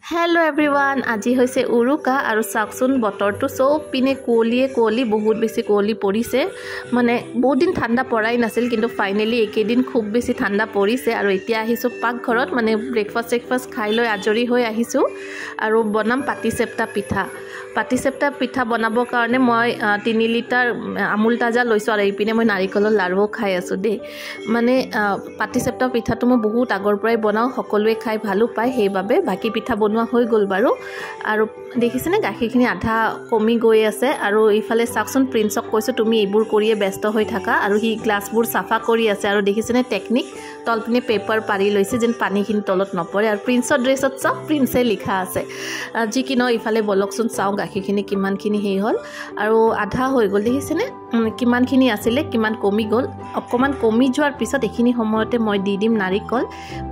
Hello everyone আজি হৈছে উৰুকা আৰু চাকচোন বতৰটো সব পিনে কোলি বহুত বেছি কোলি পৰিছে মানে বহুত দিন ঠাণ্ডা পৰাই নাছিল কিন্তু ফাইনালি একেদিন খুব বেছি ঠাণ্ডা পৰিছে আৰু এতিয়া আহিছো পাক ঘৰত মানে ব্ৰেকফাষ্ট খাই লৈ আজৰি হৈ আহিছো আৰু বনাম পাটিচেপ্টা পিঠা বনাবৰ কাৰণে মই 3 লিটাৰ আমুল তাজা লৈছো আৰু এইপিনে মই নাৰিকলৰ লাড়ু খাই আছো দে মানে পাটিচেপ্টা পিঠাটো মই বহুত আগৰ পৰাই বনাও সকলোৱে খাই ভালো পায় সেইবাবে বাকি পিঠা বনোৱা হৈ গল বাৰু আৰু দেখিছেনে গাখীৰখিনি আধা কমি গৈ আছে আৰু ইফালে চাকচোন প্ৰিন্সক কৈছো তুমি এইবোৰ কৰিয়ে ব্যস্ত হৈ থাকা আৰু হি গ্লাছবোৰ সাফা কৰি আছে আৰু দেখিছেনে টেকনিক তলপিনে পেপাৰ পাৰি লৈছে যেন পানীখিনি তলত নপৰে আৰু প্ৰিন্সৰ ড্ৰেছত সব প্ৰিন্সে লিখা আছে যি কি ন ইফালে বলকচোন চাও গাখীৰখিনি কিমানখিনি হেই হল আৰু আধা হৈ গল দেখিছেনে কিমানখিনি আছিল কিমান কমি গল অকমান কমি যোৱাৰ পিছত এখিনি সময়তে মই দি দিম নাৰিকল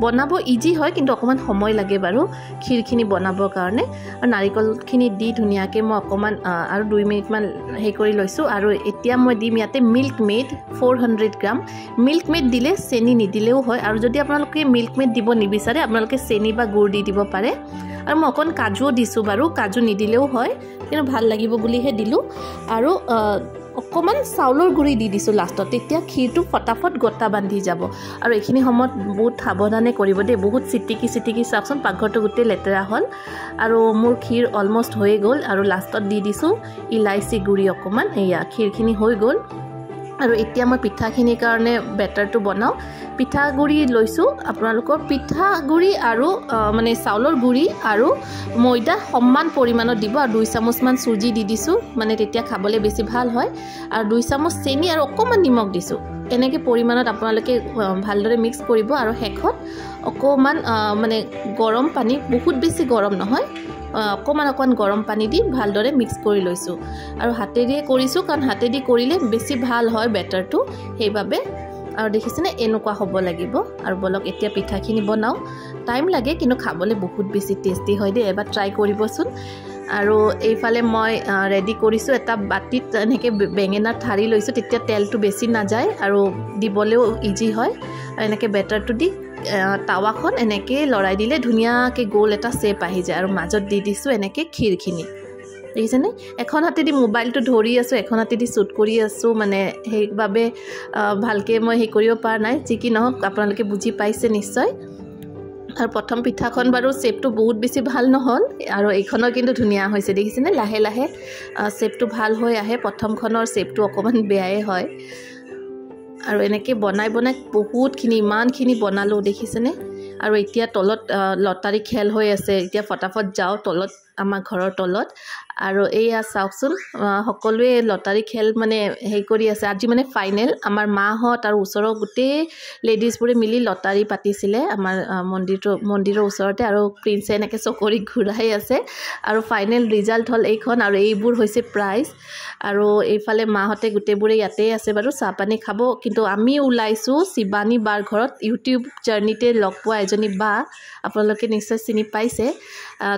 বনাব ইজি হয় কিন্তু অকমান সময় লাগে বাৰু ক্ষীৰখিনি বনাবৰ কাৰণে আৰু নাৰিকলখিনি দি ধুনিয়াকে মই অকমান আৰু 2 মিনিট মান হে কৰি লৈছো আৰু এতিয়া মই দিম ইয়াতে মিল্ক মেড 400 গ্ৰাম মিল্ক মেড দিলে চেনি নিদিলেও হয় আৰু যদি আপোনালোকে মিল্ক মেড দিব নিবিচাৰে আপোনালোকে চেনি বা গুড় দি দিব পাৰে আৰু মই অকন কাজুও দিছো বাৰু কাজু নিদিলেও হয় কিন্তু ভাল লাগিব বুলিহে দিলো আৰু অকমান চাউলৰ গুড়ি দি দিছো লাষ্টত তেতিয়া ক্ষীৰটো ফটাফট গটা বান্ধি যাব আৰু এইখিনি সময়ত বহুত সাৱধানে কৰিব দে বহুত চিটিকি চাকচোন পাকঘৰটো গুটে লেতেৰা হল আৰু মোৰ ক্ষীৰ অলমোস্ট হৈ গল আৰু লাষ্টত দি দিছো ইলাইচি গুড়ি অকমান এয়া ক্ষীৰখিনি হৈ গল আৰু এতিয়া মই পিঠাখিনিৰ কাৰণে বেটাৰটো বনাও পিঠাগুড়ি লৈছো আপোনালোকৰ পিঠাগুড়ি আৰু মানে চাউলৰ গুড়ি আৰু ময়দা সমান পৰিমাণত দিব আৰু 2 চামুচ মান সুজি দি দিছো মানে তেতিয়া খাবলৈ বেছি ভাল হয় আৰু 2 চামুচ চেনি আৰু অকমান নিমখ দিছো এনেকে পৰিমাণত আপোনালোকে ভালদৰে মিক্স কৰিব আৰু হেখত অকমান মানে গৰম পানী বহুত বেছি গৰম নহয় অকমান গৰম পানী দি ভালদৰে মিক্স কৰি লৈছো আৰু হাতেৰে কৰিছো কাৰণ হাতেদি কৰিলে বেছি ভাল হয় বেটাৰটো সেইবাবে আৰু দেখিছেনে এনেকুৱা হ'ব লাগিব আৰু বলক এতিয়া পিঠাখিনি বনাও টাইম লাগে কিন্তু খাবলৈ বহুত বেছি টেস্টি হয় দে এবাৰ ট্ৰাই কৰিবচোন আৰু এইফালে মই ৰেডি কৰিছো এটা বাটিত এনেকে বেঙেনাৰ ঠাৰি লৈছো তেতিয়া তেলটো বেছি না যায় আৰু দিবলেও ইজি হয় এনেকে বেটাৰটো দি তাৱাখন এনেকে লৰাই দিলে ধুনিয়াকে গোল এটা শেপ আহি যায় আৰু মাজত দি দিছো এনেকে ক্ষীৰখিনি দেখিছেনে এখন হাতে দি মোবাইলটো ধৰি আছো এখন হাতে দি শুট কৰি আছো মানে সেইবাবে ভালকে মই হে কৰিব পাৰ নাই যি কি নহক আপোনালোকে বুজি পাইছে নিশ্চয় আৰু প্ৰথম পিঠাখন বাৰু শেপটো বহুত বেছি ভাল নহল আৰু এইখনৰ কিন্তু ধুনিয়া হৈছে দেখিছেনে লাহে লাহে শেপটো ভাল হৈ আহে প্ৰথমখনৰ শেপটো অকমান বেয়াই হয় আৰু এনেকে বনাই বহুতখিনি ইমানখিনি বনালো দেখিছেনে আৰু এতিয়া তলত লটাৰী খেল হৈ আছে এতিয়া ফটাফট যাও তলত আমাৰ ঘৰৰ তলত আৰু এইয়া চাওকচোন সকলোৱে লটাৰী খেল মানে হে কৰি আছে আজি মানে ফাইনেল আমাৰ মাহত আৰু ওচৰৰ গুটে লেডিজবোৰে মিলি লটাৰী পাতিছিলে আমাৰ মন্দিৰৰ ওচৰতে আৰু প্ৰিন্সে এনেকে চকৰি ঘুৰাই আছে আৰু ফাইনেল ৰিজাল্ট হল এইখন আৰু এইবোৰ হৈছে প্ৰাইজ আৰু এইফালে মাহতে গুটেবোৰে ইয়াতে আছে বাৰু চাহপানী খাব কিন্তু আমি ওলাইছো শিবানী বাৰ ঘৰত ইউটিউব জাৰ্নিতে লগ পোৱা এজনী বা আপোনালোকে নিশ্চয় চিনি পাইছে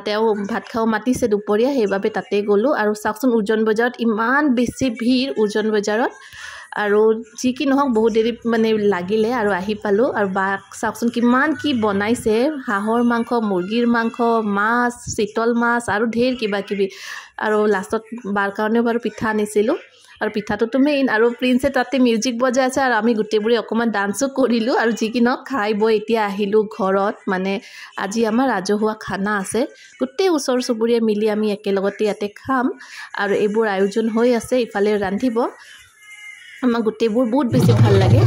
তেওঁ ভাত খাও মাতিছে দুপৰীয়া সেইবাবে তাতে গলো আৰু চাকচোন উজন বজাৰত ইমান বেছি ভিৰ উজন বজাৰত আৰু যি কি নহক বহুত দেৰি মানে লাগিলে আৰু আহি পালো আৰু বা চাকচোন কিমান কি বনাইছে হাঁহৰ মাংস মুৰ্গীৰ মাংস মাছ চিতল মাছ আৰু ঢেৰ কিবা কিবি আৰু লাষ্টত বাৰ কাৰণে বাৰু পিঠা আনিছিলো আৰু পিঠাটো মেইন আৰু প্ৰিন্সে তাতে মিউজিক বজাই আছে আৰু আমি গুটেবোৰে অকমান ডান্সও কৰিলো আৰু যি কি নহক খাই বই এতিয়া আহিলো ঘৰত মানে আজি আমাৰ ৰাজহুৱা খানা আছে গুটে ওচৰ চুবুৰীয়া মিলি আমি একেলগতে ইয়াতে খাম আৰু এইবোৰ আয়োজন হৈ আছে ইফালে ৰান্ধিব আমাৰ গুটেবোৰ বহুত বেছি ভাল লাগে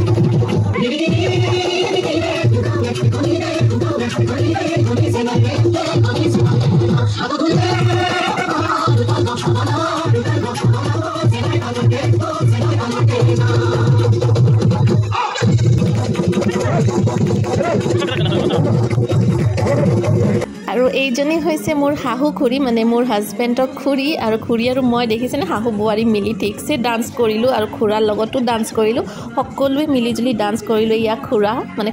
আৰু এইজনী হৈছে মোৰ হাহু খুৰী মানে মোৰ হাজবেণ্ডৰ খুৰী আৰু খুৰী আৰু মই দেখিছেনে হাহু বুৱাৰী মিলি ঠিকছে ডান্স কৰিলো আৰু খুৰাৰ লগতো ডান্স কৰিলো সকলোৱে মিলি জুলি ডান্স কৰিলো ইয়া খুৰা মানে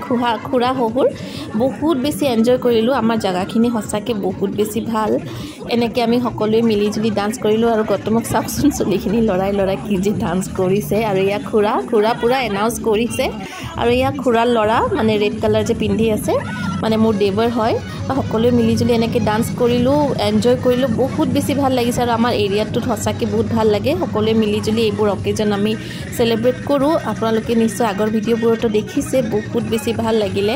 খুৰা হহুৰ বহুত বেছি এনজয় কৰিলো আমাৰ জাগাখিনি হসাকে বহুত বেছি ভাল এনেকে আমি সকলোৱে মিলি জুলি ডান্স কৰিলো আৰু গতমক চাকচোন চলিখিনি লৰাই কি যে ডান্স কৰিছে আৰু ইয়া খুৰা পুৰা এনাউন্স কৰিছে আৰু ইয়া খুৰাৰ লৰা মানে ৰেড কালাৰ যে পিন্ধি আছে মানে মোৰ দেৱৰ হয় সকলোৱে মিলি মিলিজুলি এনেকৈ ডান্স কৰিলোঁ, এনজয় কৰিলোঁ, বহুত বেছি ভাল লাগিছে। আৰু আমাৰ এৰিয়াটোত সঁচাকৈ বহুত ভাল লাগে, সকলোৱে মিলিজুলি এইবোৰ অকেজন আমি চেলিব্ৰেট কৰোঁ। আপোনালোকে নিশ্চয় আগৰ ভিডিঅ'বোৰতো দেখিছে, বহুত বেছি ভাল লাগিলে।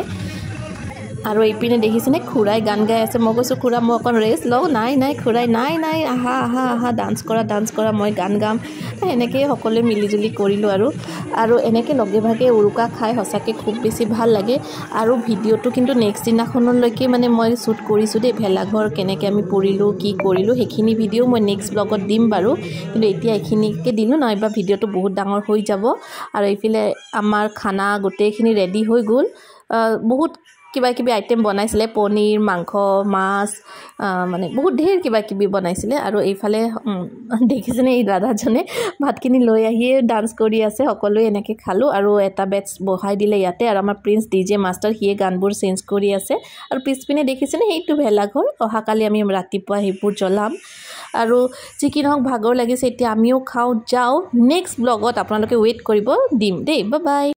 আৰু এইপিনে দেখিছেনে খুৰাই গান গাই আছে। মই কৈছোঁ খুৰা মই অকণ ৰেষ্ট লওঁ। নাই খুৰাই নাই আহা আহা আহা ডান্স কৰা, মই গান গাম। সেনেকৈয়ে সকলোৱে মিলিজুলি কৰিলোঁ। আৰু এনেকৈ লগে ভাগে উৰুকা খাই সঁচাকৈ খুব বেছি ভাল লাগে। আৰু ভিডিঅ'টো কিন্তু নেক্সট দিনাখনলৈকে মানে মই শ্বুট কৰিছোঁ দেই, ভেলাঘৰ কেনেকৈ আমি পৰিলোঁ, কি কৰিলোঁ, সেইখিনি ভিডিঅ' মই নেক্সট ব্লগত দিম বাৰু। কিন্তু এতিয়া এইখিনিকে দিলোঁ, নাইবা ভিডিঅ'টো বহুত ডাঙৰ হৈ যাব। আৰু এইফালে আমাৰ খানা গোটেইখিনি ৰেডি হৈ গ'ল। বহুত কিবা কিবি আইটেম বনাইছিলে, পনীৰ, মাংস, মাছ, মানে বহুত ঢেৰ কিবা কিবি বনাইছিলে। আৰু এইফালে দেখিছেনে এই দাদাজনে ভাতখিনি লৈ আহিয়ে ডান্স কৰি আছে। সকলোৱে এনেকৈ খালোঁ আৰু এটা বেটছ বহাই দিলে ইয়াতে। আৰু আমাৰ প্ৰিন্স DJ মাষ্টাৰ সিয়ে গানবোৰ চেঞ্জ কৰি আছে। আৰু পিছপিনে দেখিছেনে সেইটো ভেলাঘৰ, অহাকালি আমি ৰাতিপুৱা সেইবোৰ জ্বলাম। আৰু যি কি নহওক ভাগৰ লাগিছে, এতিয়া আমিও খাওঁ যাওঁ। নেক্সট ব্লগত আপোনালোকে ৱেইট কৰিব দিম দেই। Bye bye.